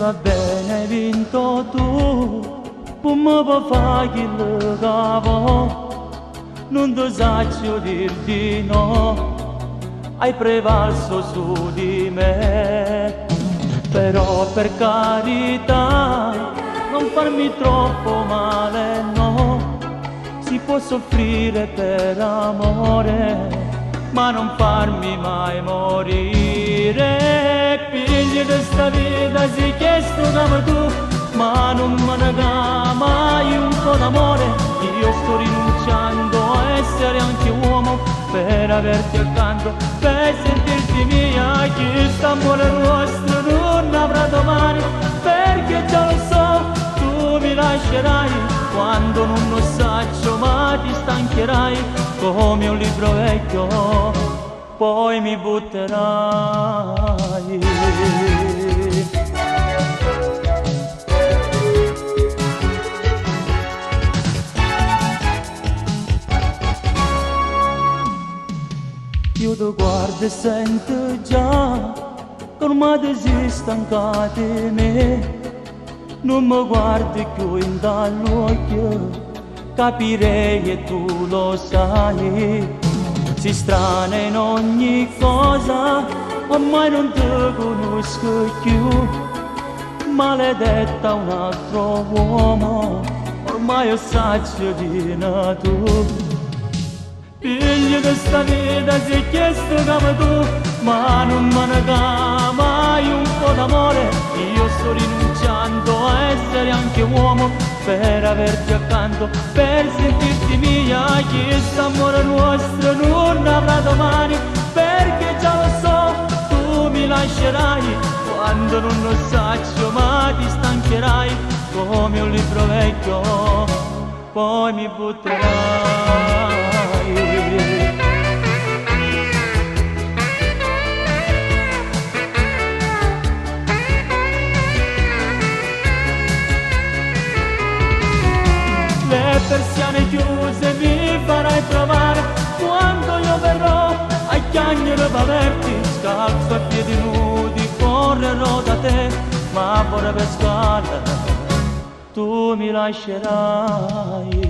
va bene, hai vinto tu, come puoi fare chi lo cavo? Non ti saggio dir di no, hai prevalso su di me. Però per carità, non farmi troppo male, no. Si può soffrire per amore, ma non farmi mai morire. Figli di sta vita si chiesto come tu, ma non me ne dà mai un po' d'amore. Io sto rinunciando a essere anche uomo per averti accanto, per sentirti mia. Che st'amore nostro non avrà domani, perché già lo so, tu mi lascerai quando non lo saccio, ma ti stancherai come un libro vecchio, poi mi butterai. Io ti guardo e sento già che ormai ti sei stancato di me. Non mi guardi più in dall'occhio, capirei che tu lo sai. Sei strana in ogni cosa, ormai non ti conosco più. Maledetta un altro uomo, ormai io saggio di tu. Figlio di sta vita si è chiesto come tu, ma non me ne dà mai un po' d'amore. Io sto rinunciando a essere anche uomo per averti accanto, per sentirti mia. Che st'amore nostro non avrà domani, perché già lo so, tu mi lascerai quando non lo saccio, ma ti stancherai come un libro vecchio, poi mi butterai. Le persiane chiuse mi farai trovare quando io verrò a chiagnere per averti, scalzo a piedi nudi correrò da te, ma pure per scala tu mi lascerai.